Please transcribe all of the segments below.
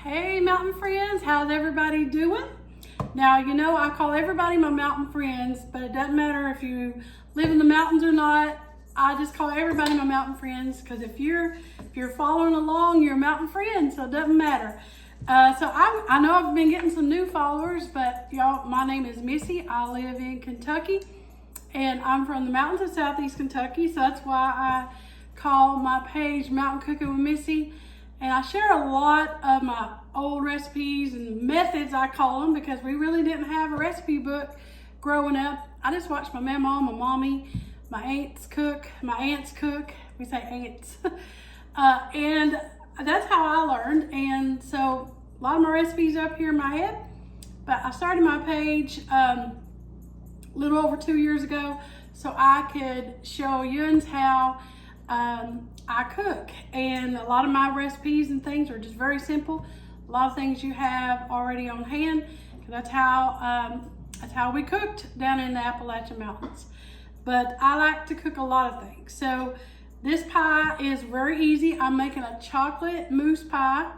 Hey mountain friends, how's everybody doing? Now, you know, I call everybody my mountain friends, but it doesn't matter if you live in the mountains or not. I just call everybody my mountain friends because if you're following along, you're a mountain friend, so it doesn't matter. So I know I've been getting some new followers, but y'all, my name is Missy. I live in Kentucky, and I'm from the mountains of Southeast Kentucky, so that's why I call my page Mountain Cooking with Missy. And I share a lot of my old recipes and methods, I call them, because we really didn't have a recipe book growing up. I just watched my mama, my mommy, my aunts cook. We say aunts. And that's how I learned. And so a lot of my recipes are up here in my head. But I started my page a little over 2 years ago so I could show you how I cook, and a lot of my recipes and things are just very simple. A lot of things you have already on hand, because that's how we cooked down in the Appalachian Mountains. But I like to cook a lot of things. So this pie is very easy. I'm making a chocolate mousse pie,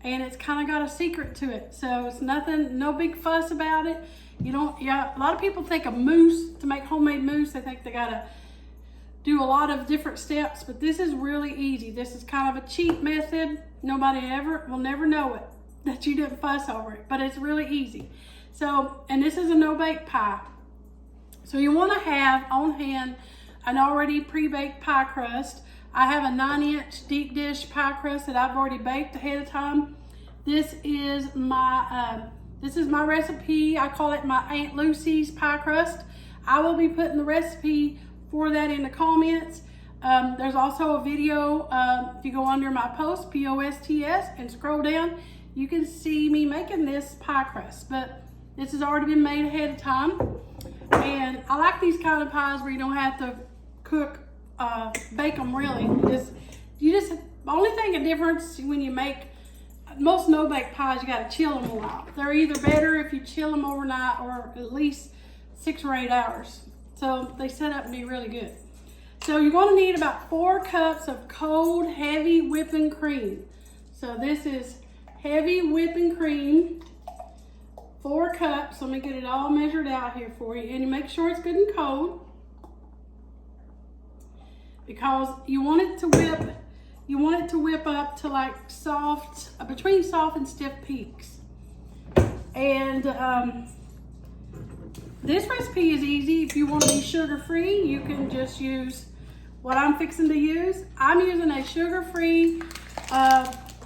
and it's kind of got a secret to it. So it's nothing, no big fuss about it. A lot of people think of mousse, to make homemade mousse, they think they gotta do a lot of different steps, but this is really easy. This is kind of a cheap method. Nobody will never know it, that you didn't fuss over it, but it's really easy. So, and this is a no-bake pie. So you wanna have on hand an already pre-baked pie crust. I have a 9-inch deep dish pie crust that I've already baked ahead of time. This is my recipe. I call it my Aunt Lucy's pie crust. I will be putting the recipe for that in the comments. There's also a video, if you go under my post, POSTS, and scroll down, you can see me making this pie crust, but this has already been made ahead of time. And I like these kind of pies where you don't have to bake them really. The only thing, a difference when you make most no-bake pies, you gotta chill them a while. They're either better if you chill them overnight or at least 6 or 8 hours. So they set up to be really good. So you're going to need about 4 cups of cold, heavy whipping cream. So this is heavy whipping cream, 4 cups. Let me get it all measured out here for you. And you make sure it's good and cold, because you want it to whip up to like soft, between soft and stiff peaks. And this recipe is easy. If you want to be sugar-free, you can just use what I'm fixing to use. I'm using a sugar-free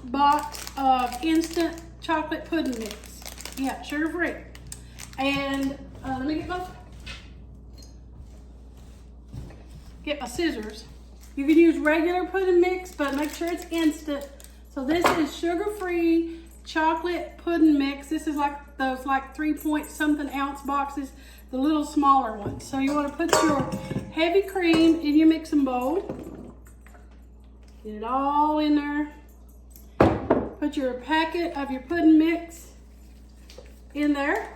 box of instant chocolate pudding mix. Yeah, sugar-free. And let me get my scissors. You can use regular pudding mix, but make sure it's instant. So this is sugar-free chocolate pudding mix. This is like those 3-point-something ounce boxes, the little smaller ones. So you want to put your heavy cream in your mixing bowl. Get it all in there. Put your packet of your pudding mix in there.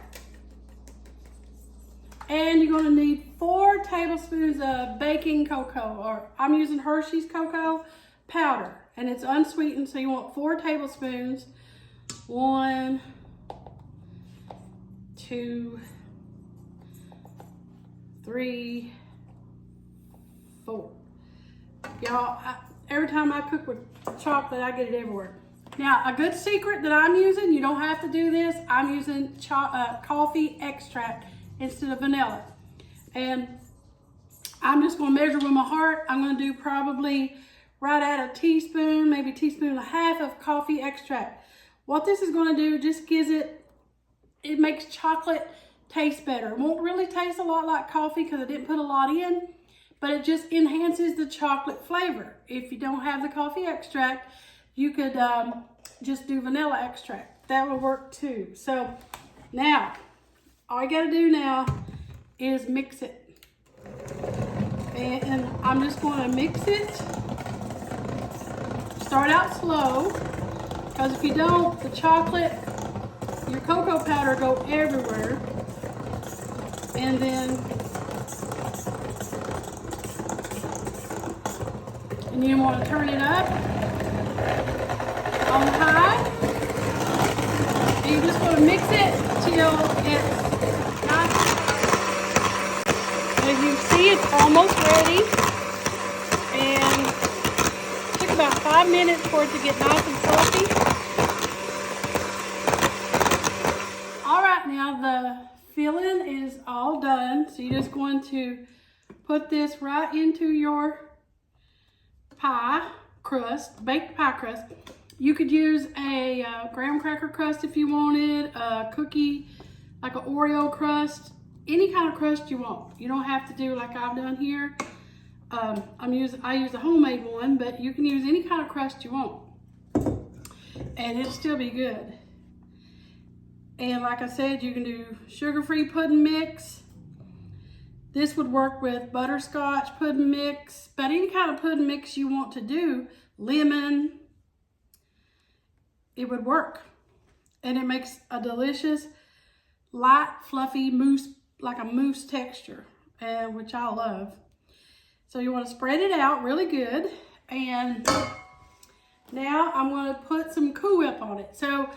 And you're going to need 4 tablespoons of baking cocoa, or I'm using Hershey's cocoa powder, and it's unsweetened, so you want 4 tablespoons. 1, 2, 3, 4. Y'all, every time I cook with chocolate, I get it everywhere. Now, a good secret that I'm using, you don't have to do this, I'm using coffee extract instead of vanilla. And I'm just going to measure with my heart. I'm going to do probably right at a teaspoon, maybe a teaspoon and a half of coffee extract. What this is going to do, just gives it makes chocolate taste better. It won't really taste a lot like coffee because I didn't put a lot in, but it just enhances the chocolate flavor. If you don't have the coffee extract, you could just do vanilla extract. That will work too. So now, all you got to do now is mix it. And I'm just going to mix it. Start out slow, because if you don't, the chocolate, your cocoa powder go everywhere. And you want to turn it up on high. it till it's nice. As you see, it's almost ready. And it took about 5 minutes for it to get nice and fluffy. All right, now the filling is all done. So you're just going to put this right into your pie crust, baked pie crust. You could use a graham cracker crust if you wanted, a cookie, like an Oreo crust, any kind of crust you want. You don't have to do like I've done here. I use a homemade one, but you can use any kind of crust you want, and it'll still be good. And like I said, you can do sugar-free pudding mix. This would work with butterscotch pudding mix, but any kind of pudding mix you want to do, lemon, it would work. And it makes a delicious, light, fluffy mousse, like a mousse texture, which I love. So you want to spread it out really good. And now I'm going to put some Cool Whip on it. So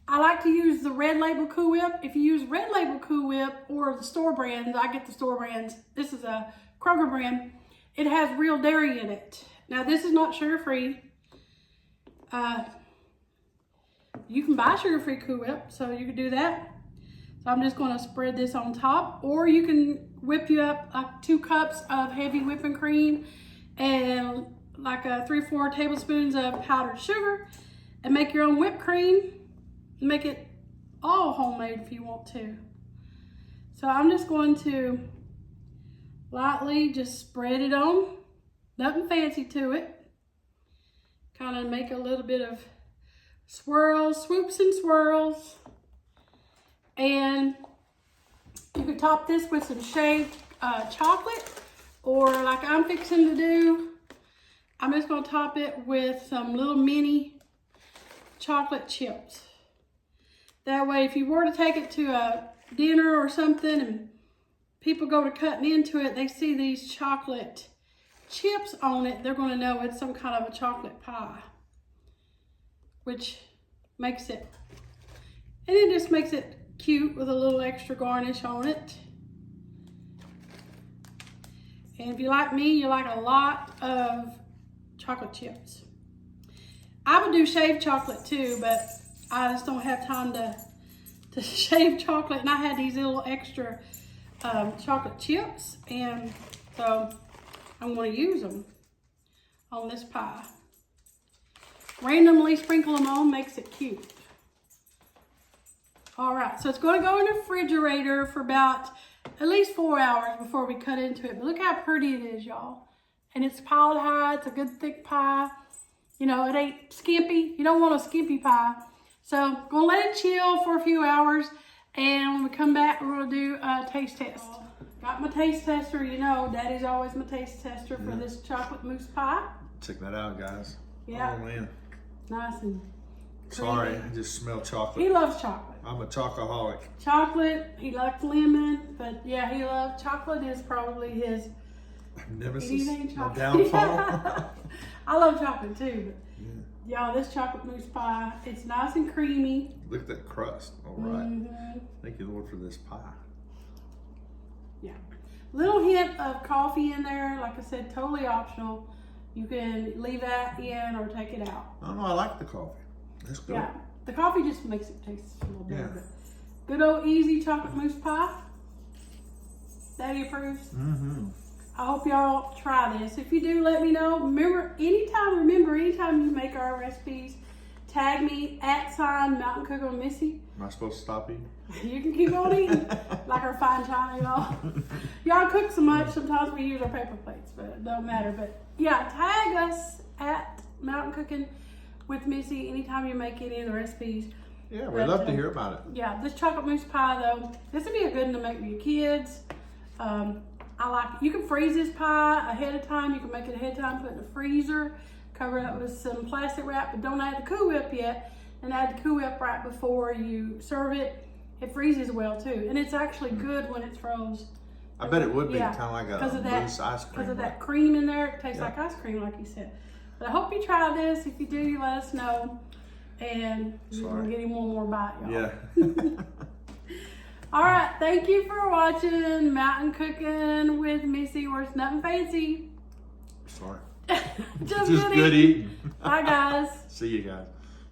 I like to use the Red Label Cool Whip. If you use Red Label Cool Whip or the store brands, I get the store brands. This is a Kroger brand. It has real dairy in it. Now this is not sugar-free. You can buy sugar-free Cool Whip, so you can do that. So I'm just going to spread this on top, or you can whip you up like 2 cups of heavy whipping cream and like 3-4 tablespoons of powdered sugar, and make your own whipped cream. Make it all homemade if you want to. So I'm just going to lightly just spread it on. Nothing fancy to it. Kind of make a little bit of swirls, swoops and swirls. And you could top this with some shaved chocolate, or like I'm fixing to do, I'm just going to top it with some little mini chocolate chips. That way, if you were to take it to a dinner or something and people go to cutting into it, they see these chocolate chips on it, they're going to know it's some kind of a chocolate pie, which makes it, and it just makes it cute with a little extra garnish on it. And if you like me, you like a lot of chocolate chips. I would do shaved chocolate too, but I just don't have time to shave chocolate, and I had these little extra chocolate chips, and so I'm going to use them on this pie. Randomly sprinkle them on, makes it cute. All right, so it's going to go in the refrigerator for about at least 4 hours before we cut into it. But look how pretty it is, y'all. And it's piled high. It's a good thick pie. You know, it ain't skimpy. You don't want a skimpy pie. So I'm going to let it chill for a few hours. And when we come back, we're going to do a taste test. Got my taste tester. You know, Daddy's always my taste tester for this chocolate mousse pie. Check that out, guys. Yeah. Oh, man. Nice and Sorry, creamy. I just smell chocolate. He loves chocolate. I'm a chocoholic. Chocolate, he likes lemon, but yeah, he loves chocolate. Is probably his nemesis, my chocolate. downfall. I love chocolate too, but y'all, this chocolate mousse pie, it's nice and creamy. Look at that crust. All right. Thank you, Lord, for this pie. Yeah. Little hint of coffee in there. Like I said, totally optional. You can leave that in or take it out. I don't know, I like the coffee. That's good. Yeah. The coffee just makes it taste a little better. Yeah. But good old easy chocolate mousse pie. Daddy approves. I hope y'all try this. If you do, let me know. Remember, anytime you make our recipes, tag me @ Mountain Cook on Missy. Am I supposed to stop eating? You can keep on eating like our fine china, y'all. Y'all cook so much, sometimes we use our paper plates, but it don't matter. But yeah, tag us @ Mountain Cooking with Missy anytime you make any of the recipes. Yeah, we'd love to hear about it. Yeah, this chocolate mousse pie though, this would be a good one to make with your kids. I like it. You can freeze this pie ahead of time. You can make it ahead of time, put it in the freezer, cover it up with some plastic wrap, but don't add the Cool Whip yet. And add the Cool Whip right before you serve it. It freezes well too, and it's actually good when it's froze. I bet it would be kind of like a mousse ice cream. Because of that cream in there, it tastes like ice cream, like you said. But I hope you try this. If you do, you let us know. And we're going to get him one more bite, y'all. Yeah. All right, thank you for watching Mountain Cooking with Missy, where it's nothing fancy. Sorry. Just Just good eating. Bye, guys. See you guys.